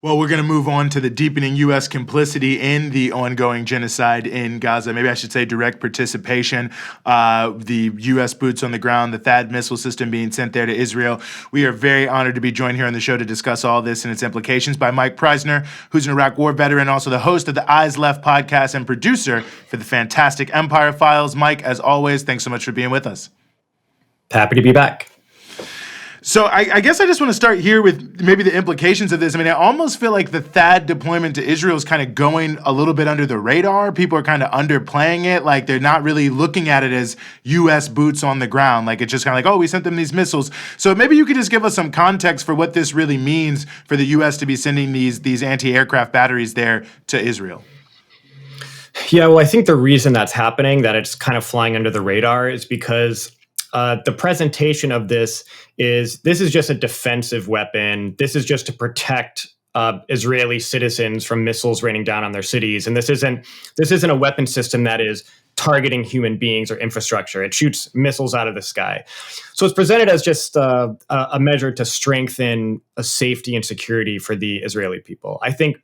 Well, we're going to move on to the deepening U.S. complicity in the ongoing genocide in Gaza. Maybe I should say direct participation. The U.S. boots on the ground, the THAAD missile system being sent there to Israel. We are very honored to be joined here on the show to discuss all this and its implications by Mike Prysner, who's an Iraq War veteran, also the host of the Eyes Left podcast and producer for the fantastic Empire Files. Mike, as always, thanks so much for being with us. Happy to be back. So I guess I just want to start here with maybe the implications of this. I mean, I almost feel like the THAAD deployment to Israel is kind of going a little bit under the radar. People are kind of underplaying it. Like they're not really looking at it as U.S. boots on the ground. Like it's just kind of like, oh, we sent them these missiles. So maybe you could just give us some context for what this really means for the U.S. to be sending these anti-aircraft batteries there to Israel. Yeah, well, I think the reason that's happening, that it's kind of flying under the radar, is because the presentation of this is just a defensive weapon. This is just to protect Israeli citizens from missiles raining down on their cities. And this isn't a weapon system that is targeting human beings or infrastructure. It shoots missiles out of the sky. So it's presented as just a measure to strengthen a safety and security for the Israeli people. I think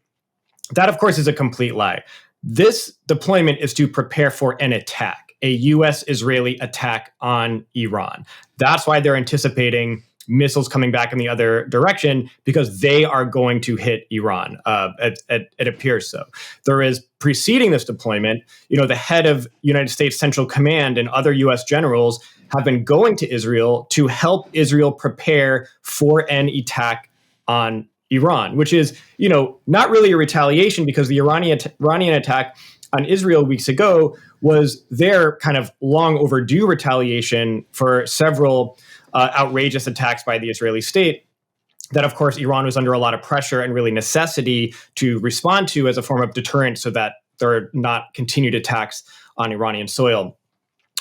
that, of course, is a complete lie. This deployment is to prepare for an attack. A U.S.-Israeli attack on Iran. That's why they're anticipating missiles coming back in the other direction, because they are going to hit Iran. It appears so. There is, preceding this deployment, the head of United States Central Command and other U.S. generals have been going to Israel to help Israel prepare for an attack on Iran, which is, not really a retaliation, because the Iranian attack on Israel weeks ago was their kind of long overdue retaliation for several outrageous attacks by the Israeli state that, of course, Iran was under a lot of pressure and really necessity to respond to as a form of deterrent so that there are not continued attacks on Iranian soil.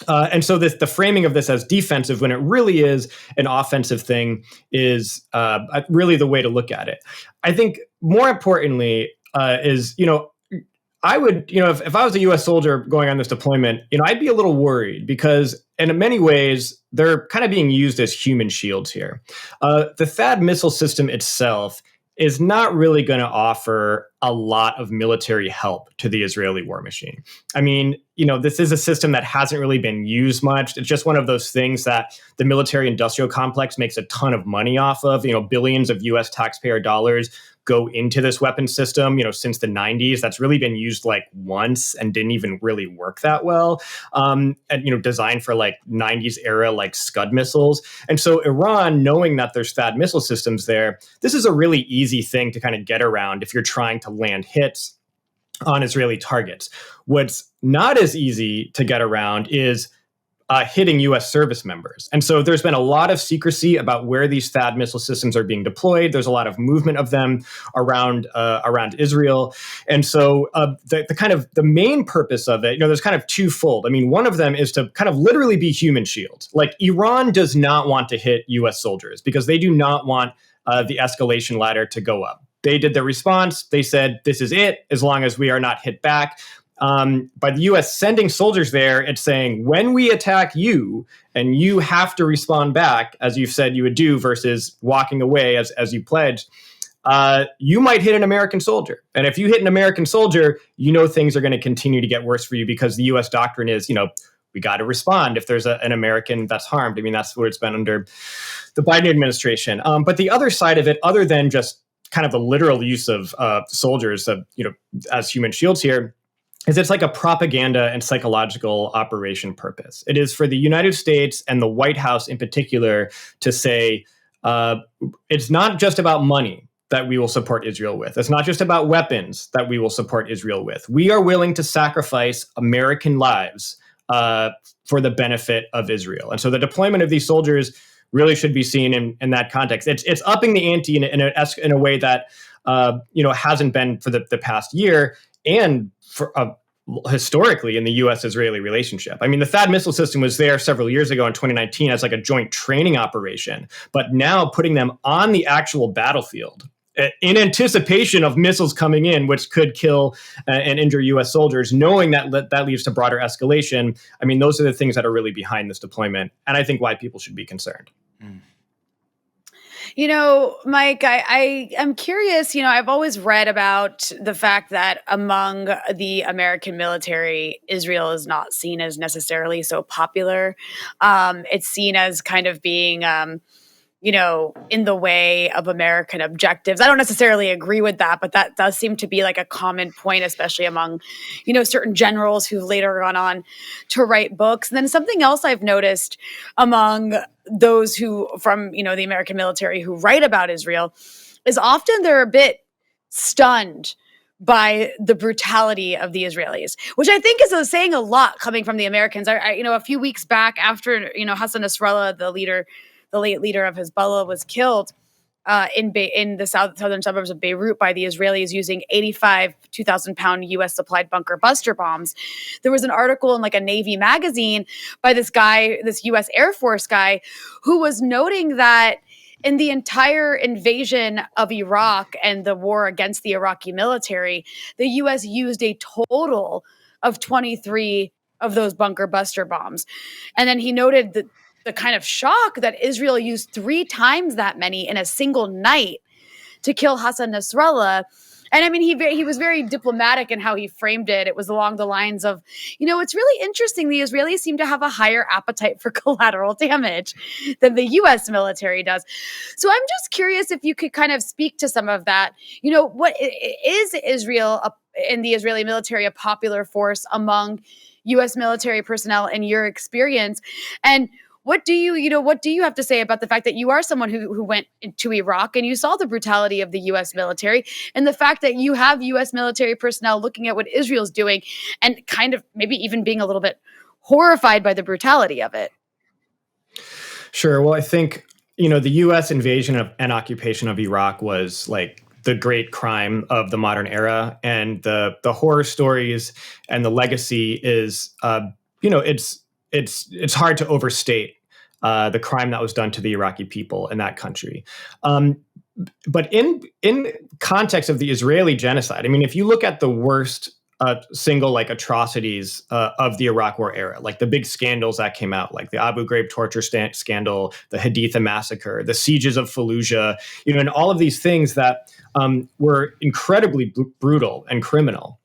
And so the framing of this as defensive, when it really is an offensive thing, is really the way to look at it. I think more importantly is, I would, if I was a U.S. soldier going on this deployment, I'd be a little worried, because in many ways, they're kind of being used as human shields here. The THAAD missile system itself is not really going to offer a lot of military help to the Israeli war machine. I mean, this is a system that hasn't really been used much. It's just one of those things that the military industrial complex makes a ton of money off of. Billions of U.S. taxpayer dollars go into this weapon system, since the 90s. That's really been used like once and didn't even really work that well. And, designed for like 90s era, like Scud missiles. And so Iran, knowing that there's THAAD missile systems there, this is a really easy thing to kind of get around if you're trying to land hits on Israeli targets. What's not as easy to get around is hitting U.S. service members. And so there's been a lot of secrecy about where these THAAD missile systems are being deployed. There's a lot of movement of them around Israel. And so the main purpose of it, there's kind of twofold. I mean, one of them is to kind of literally be human shields. Like Iran does not want to hit U.S. soldiers because they do not want the escalation ladder to go up. They did their response. They said, this is it, as long as we are not hit back. By the U.S. sending soldiers there, it's saying, when we attack you and you have to respond back, as you've said you would do, versus walking away as you pledged, you might hit an American soldier. And if you hit an American soldier, things are going to continue to get worse for you, because the U.S. doctrine is, we got to respond if there's an American that's harmed. I mean, that's where it's been under the Biden administration. But the other side of it, other than just kind of the literal use of soldiers, as human shields here, is it's like a propaganda and psychological operation purpose. It is for the United States and the White House in particular to say, it's not just about money that we will support Israel with. It's not just about weapons that we will support Israel with. We are willing to sacrifice American lives for the benefit of Israel. And so the deployment of these soldiers really should be seen in that context. It's upping the ante in a way that hasn't been for the past year, and for historically in the U.S.-Israeli relationship. I mean, the THAAD missile system was there several years ago in 2019 as like a joint training operation, but now putting them on the actual battlefield in anticipation of missiles coming in, which could kill and injure U.S. soldiers, knowing that leads to broader escalation. I mean, those are the things that are really behind this deployment, and I think why people should be concerned. Mike, I am curious. I've always read about the fact that among the American military, Israel is not seen as necessarily so popular. It's seen as kind of being, in the way of American objectives. I don't necessarily agree with that, but that does seem to be like a common point, especially among, certain generals who later gone on to write books. And then something else I've noticed among those who from, the American military who write about Israel is often they're a bit stunned by the brutality of the Israelis, which I think is saying a lot coming from the Americans. A few weeks back after, Hassan Nasrallah, the late leader of Hezbollah, was killed in the southern suburbs of Beirut by the Israelis using 85 2,000-pound U.S. supplied bunker buster bombs. There was an article in like a Navy magazine by this U.S. Air Force guy, who was noting that in the entire invasion of Iraq and the war against the Iraqi military, the U.S. used a total of 23 of those bunker buster bombs. And then he noted that the kind of shock that Israel used 3 times that many in a single night to kill Hassan Nasrallah. And I mean, he was very diplomatic in how he framed it. It was along the lines of, it's really interesting. The Israelis seem to have a higher appetite for collateral damage than the U.S. military does. So I'm just curious if you could kind of speak to some of that. What is Israel in the Israeli military a popular force among U.S. military personnel in your experience? And what do you have to say about the fact that you are someone who went to Iraq and you saw the brutality of the U.S. military, and the fact that you have U.S. military personnel looking at what Israel's doing and kind of maybe even being a little bit horrified by the brutality of it? Sure. Well, I think, the U.S. invasion and occupation of Iraq was like the great crime of the modern era. And the horror stories and the legacy is, it's hard to overstate the crime that was done to the Iraqi people in that country. But in context of the Israeli genocide, I mean, if you look at the worst single atrocities of the Iraq War era, like the big scandals that came out, like the Abu Ghraib torture scandal, the Haditha massacre, the sieges of Fallujah, and all of these things that were incredibly brutal and criminal.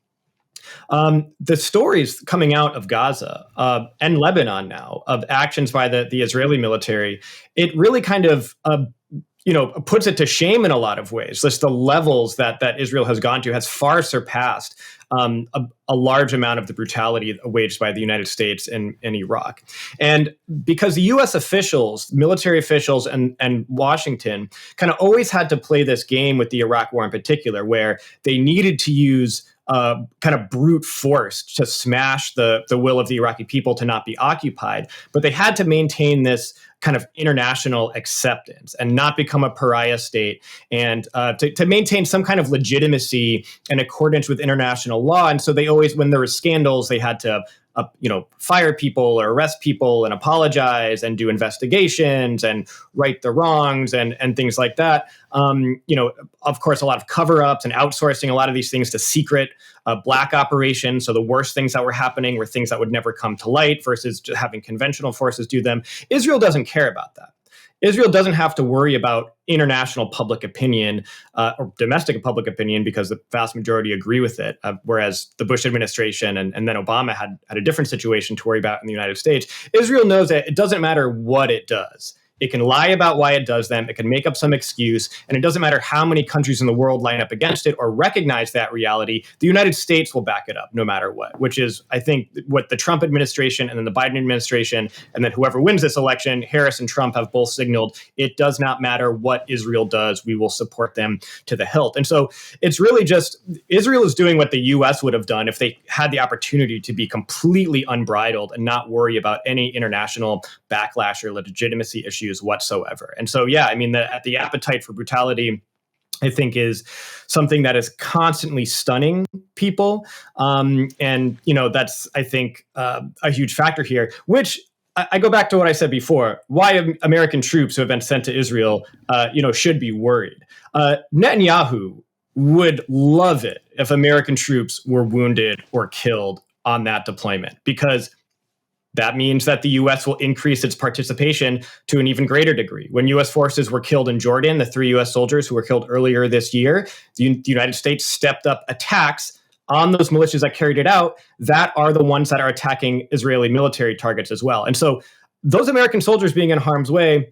The stories coming out of Gaza and Lebanon now of actions by the Israeli military, it really kind of puts it to shame in a lot of ways. Just the levels that Israel has gone to has far surpassed a large amount of the brutality waged by the United States in Iraq. And because the U.S. officials, military officials, and Washington kind of always had to play this game with the Iraq War in particular, where they needed to use kind of brute force to smash the will of the Iraqi people to not be occupied. But they had to maintain this kind of international acceptance and not become a pariah state, and to maintain some kind of legitimacy in accordance with international law. And so they always, when there were scandals, they had to fire people or arrest people and apologize and do investigations and right the wrongs and things like that. Of course, a lot of cover-ups and outsourcing a lot of these things to secret black operations. So the worst things that were happening were things that would never come to light versus just having conventional forces do them. Israel doesn't care about that. Israel doesn't have to worry about international public opinion or domestic public opinion because the vast majority agree with it, whereas the Bush administration and then Obama had a different situation to worry about in the United States. Israel knows that it doesn't matter what it does. It can lie about why it does them. It can make up some excuse. And it doesn't matter how many countries in the world line up against it or recognize that reality. The United States will back it up no matter what, which is, I think, what the Trump administration and then the Biden administration and then whoever wins this election, Harris and Trump, have both signaled it does not matter what Israel does. We will support them to the hilt. And so it's really just Israel is doing what the U.S. would have done if they had the opportunity to be completely unbridled and not worry about any international backlash or legitimacy issues whatsoever. And so, yeah, I mean, the appetite for brutality, I think, is something that is constantly stunning people. And, that's, I think, a huge factor here, which I go back to what I said before, why American troops who have been sent to Israel, should be worried. Netanyahu would love it if American troops were wounded or killed on that deployment, because that means that the U.S. will increase its participation to an even greater degree. When U.S. forces were killed in Jordan, the 3 U.S. soldiers who were killed earlier this year, the United States stepped up attacks on those militias that carried it out, that are the ones that are attacking Israeli military targets as well. And so those American soldiers being in harm's way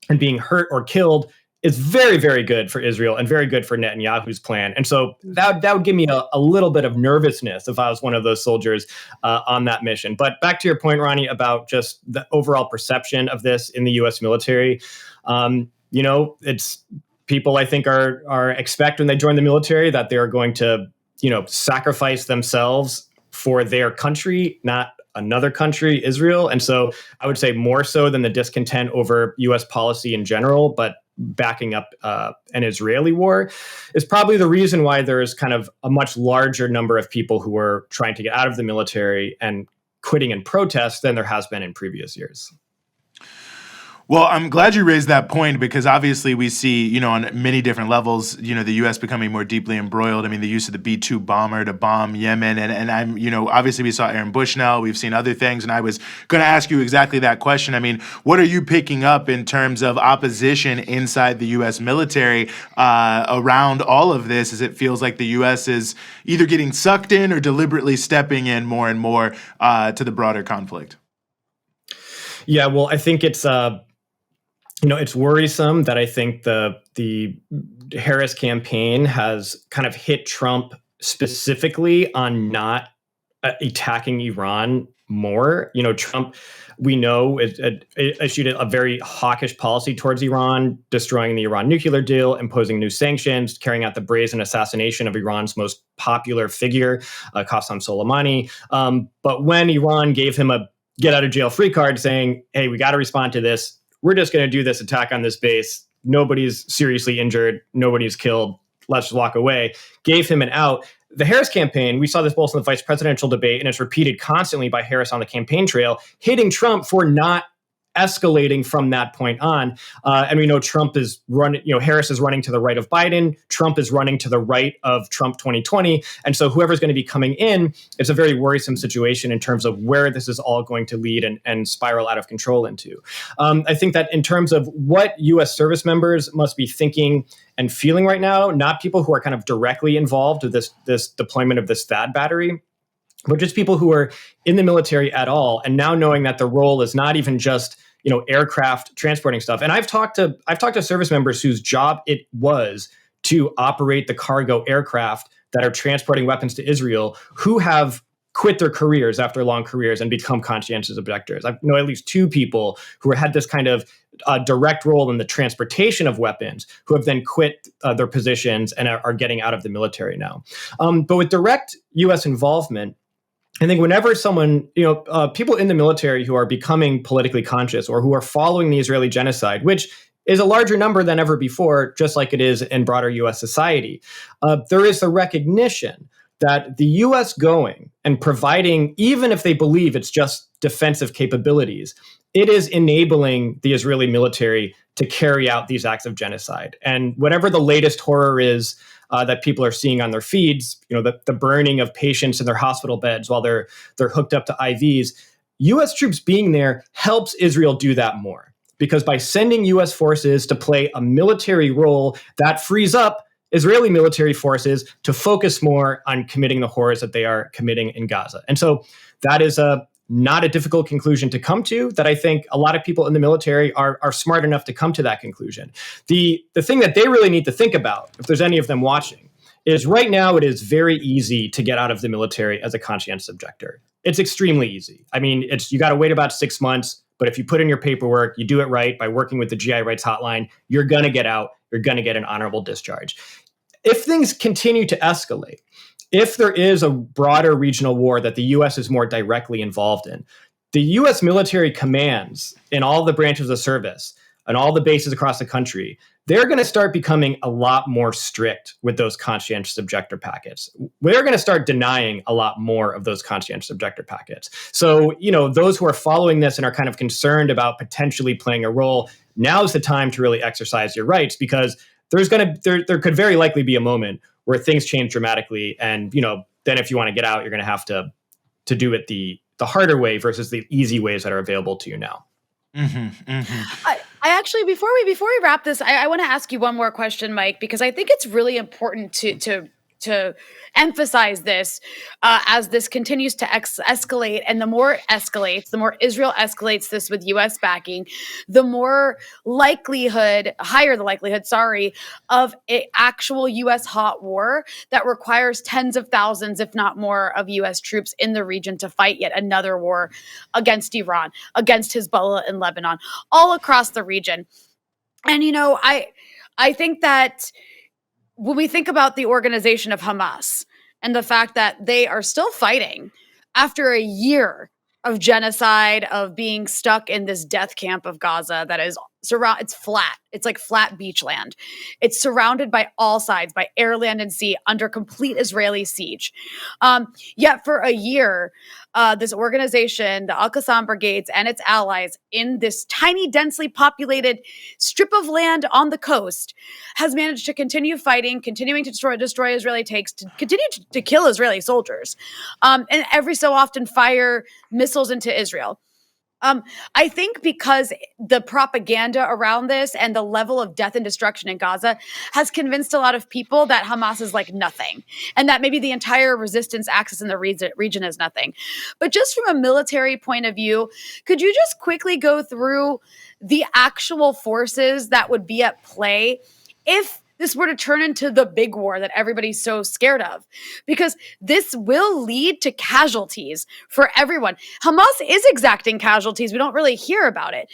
and being hurt or killed is very, very good for Israel and very good for Netanyahu's plan. And so that would give me a little bit of nervousness if I was one of those soldiers on that mission. But back to your point, Ronnie, about just the overall perception of this in the U.S. military, it's people I think are expect when they join the military that they are going to, sacrifice themselves for their country, not another country, Israel. And so I would say more so than the discontent over U.S. policy in general, but backing up an Israeli war is probably the reason why there is kind of a much larger number of people who are trying to get out of the military and quitting in protest than there has been in previous years. Well, I'm glad you raised that point because obviously we see, on many different levels, the U.S. becoming more deeply embroiled. I mean, the use of the B-2 bomber to bomb Yemen. And I'm, obviously we saw Aaron Bushnell. We've seen other things. And I was going to ask you exactly that question. I mean, what are you picking up in terms of opposition inside the U.S. military around all of this as it feels like the U.S. is either getting sucked in or deliberately stepping in more and more to the broader conflict? Yeah, well, I think it's it's worrisome that I think the Harris campaign has kind of hit Trump specifically on not attacking Iran more. Trump, we know, issued a very hawkish policy towards Iran, destroying the Iran nuclear deal, imposing new sanctions, carrying out the brazen assassination of Iran's most popular figure, Qasem Soleimani. But when Iran gave him a get-out-of-jail-free card saying, hey, we got to respond to this, we're just going to do this attack on this base. Nobody's seriously injured. Nobody's killed. Let's walk away. Gave him an out. The Harris campaign, we saw this both in the vice presidential debate, and it's repeated constantly by Harris on the campaign trail, hitting Trump for not escalating from that point on. And we know Trump is running, Harris is running to the right of Biden. Trump is running to the right of Trump 2020. And so whoever's going to be coming in, it's a very worrisome situation in terms of where this is all going to lead and spiral out of control into. I think that in terms of what U.S. service members must be thinking and feeling right now, not people who are kind of directly involved with this deployment of this THAAD battery, but just people who are in the military at all, and now knowing that the role is not even just aircraft transporting stuff. And I've talked to service members whose job it was to operate the cargo aircraft that are transporting weapons to Israel, who have quit their careers after long careers and become conscientious objectors. I know at least 2 people who had this kind of direct role in the transportation of weapons, who have then quit their positions and are getting out of the military now. But with direct U.S. involvement, I think whenever someone, people in the military who are becoming politically conscious or who are following the Israeli genocide, which is a larger number than ever before, just like it is in broader U.S. society, there is the recognition that the U.S. going and providing, even if they believe it's just defensive capabilities, it is enabling the Israeli military to carry out these acts of genocide. And whatever the latest horror is that people are seeing on their feeds, the burning of patients in their hospital beds while they're hooked up to IVs, U.S. troops being there helps Israel do that more. Because by sending U.S. forces to play a military role, that frees up Israeli military forces to focus more on committing the horrors that they are committing in Gaza. And so that is not a difficult conclusion to come to, that I think a lot of people in the military are smart enough to come to that conclusion. The thing that they really need to think about, if there's any of them watching, is right now it is very easy to get out of the military as a conscientious objector. It's extremely easy. I mean, you got to wait about 6 months, but if you put in your paperwork, you do it right by working with the GI Rights Hotline, you're going to get out, you're going to get an honorable discharge. If things continue to escalate, if there is a broader regional war that the U.S. is more directly involved in, the U.S. military commands in all the branches of service and all the bases across the country, they're going to start becoming a lot more strict with those conscientious objector packets. We're going to start denying a lot more of those conscientious objector packets. So, those who are following this and are kind of concerned about potentially playing a role, now's the time to really exercise your rights, because there could very likely be a moment where things change dramatically. And, then if you want to get out, you're going to have to do it the the harder way versus the easy ways that are available to you now. I actually, before we wrap this, I want to ask you one more question, Mike, because I think it's really important to emphasize this as this continues to escalate. And the more Israel escalates this with U.S. backing, the higher the likelihood, of an actual U.S. hot war that requires tens of thousands, if not more, of U.S. troops in the region to fight yet another war against Iran, against Hezbollah in Lebanon, all across the region. And, I think that when we think about the organization of Hamas and the fact that they are still fighting after a year of genocide, of being stuck in this death camp of Gaza that is it's flat. It's like flat beach land. It's surrounded by all sides, by air, land, and sea, under complete Israeli siege. Yet for a year, this organization, the Al-Qassam Brigades and its allies in this tiny, densely populated strip of land on the coast has managed to continue fighting, continuing to destroy Israeli tanks, to continue to kill Israeli soldiers, and every so often fire missiles into Israel. I think because the propaganda around this and the level of death and destruction in Gaza has convinced a lot of people that Hamas is like nothing, and that maybe the entire resistance axis in the region is nothing. But just from a military point of view, could you just quickly go through the actual forces that would be at play if this were to turn into the big war that everybody's so scared of? Because this will lead to casualties for everyone. Hamas is exacting casualties. We don't really hear about it.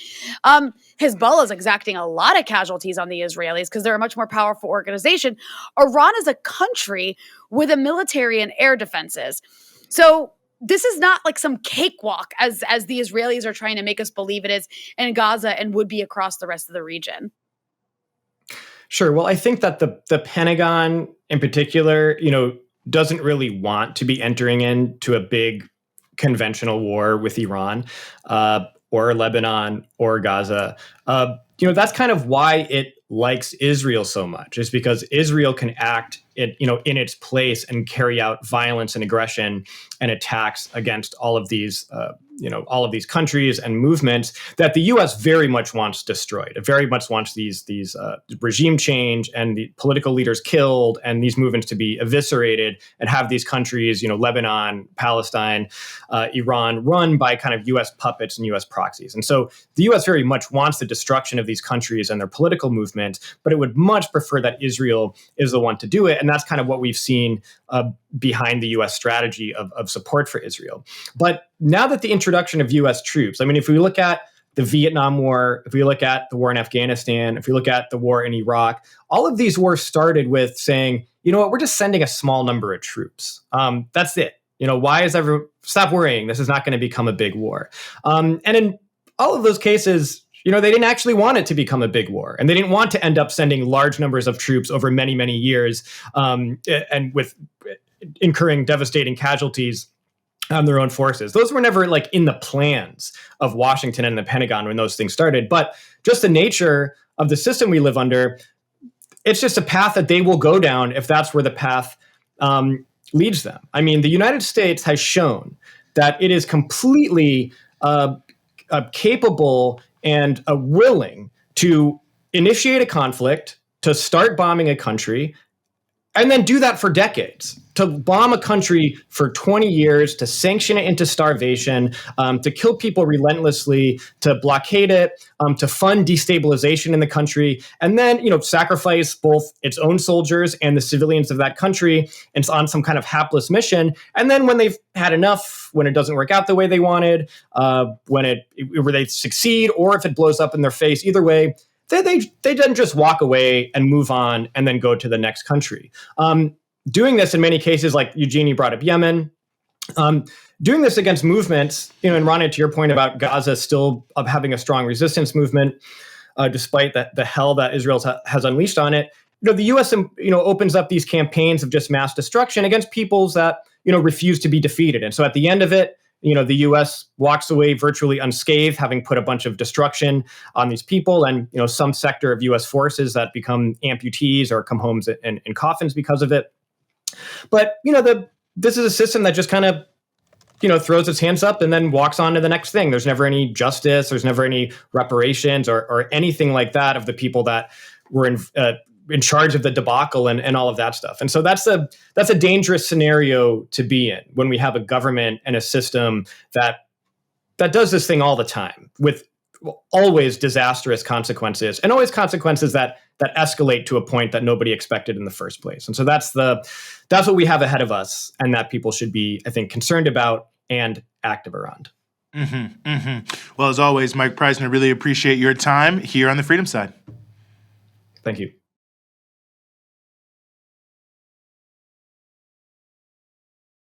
Hezbollah is exacting a lot of casualties on the Israelis because they're a much more powerful organization. Iran is a country with a military and air defenses. So this is not like some cakewalk as the Israelis are trying to make us believe it is in Gaza and would be across the rest of the region. Sure. Well, I think that the Pentagon in particular, doesn't really want to be entering into a big conventional war with Iran or Lebanon or Gaza. That's kind of why it likes Israel so much, is because Israel can act in its place and carry out violence and aggression and attacks against all of these countries and movements that the U.S. very much wants destroyed. It very much wants these regime change and the political leaders killed and these movements to be eviscerated and have these countries, Lebanon, Palestine, Iran, run by kind of U.S. puppets and U.S. proxies. And so the U.S. very much wants the destruction of these countries and their political movements, but it would much prefer that Israel is the one to do it. And that's kind of what we've seen behind the U.S. strategy of support for Israel. But now that the introduction of U.S. troops, if we look at the Vietnam War, if we look at the war in Afghanistan, if we look at the war in Iraq, all of these wars started with saying, we're just sending a small number of troops. That's it. Why is stop worrying? This is not going to become a big war. And in all of those cases, they didn't actually want it to become a big war, and they didn't want to end up sending large numbers of troops over many, many years, and with incurring devastating casualties on their own forces. Those were never in the plans of Washington and the Pentagon when those things started. But just the nature of the system we live under, it's just a path that they will go down if that's where the path leads them. The United States has shown that it is completely capable and willing to initiate a conflict, to start bombing a country, and then do that for decades. To bomb a country for 20 years, to sanction it into starvation, to kill people relentlessly, to blockade it, to fund destabilization in the country, and then sacrifice both its own soldiers and the civilians of that country and on some kind of hapless mission. And then when they've had enough, when it doesn't work out the way they wanted, where they succeed, or if it blows up in their face, either way, they didn't just walk away and move on and then go to the next country. Doing this in many cases, like Eugenie brought up Yemen, doing this against movements, and Rana, to your point about Gaza still having a strong resistance movement, despite the hell that Israel has unleashed on it, the U.S. opens up these campaigns of just mass destruction against peoples that refuse to be defeated. And so at the end of it, the U.S. walks away virtually unscathed, having put a bunch of destruction on these people, and some sector of U.S. forces that become amputees or come home in coffins because of it. But this is a system that just kind of throws its hands up and then walks on to the next thing. There's never any justice. There's never any reparations or anything like that of the people that were in charge of the debacle and all of that stuff. And so that's a dangerous scenario to be in when we have a government and a system that does this thing all the time with always disastrous consequences, and always consequences that escalate to a point that nobody expected in the first place. And so that's what we have ahead of us, and that people should be, I think, concerned about and active around. Well, as always, Mike Prysner, really appreciate your time here on the Freedom Side. Thank you.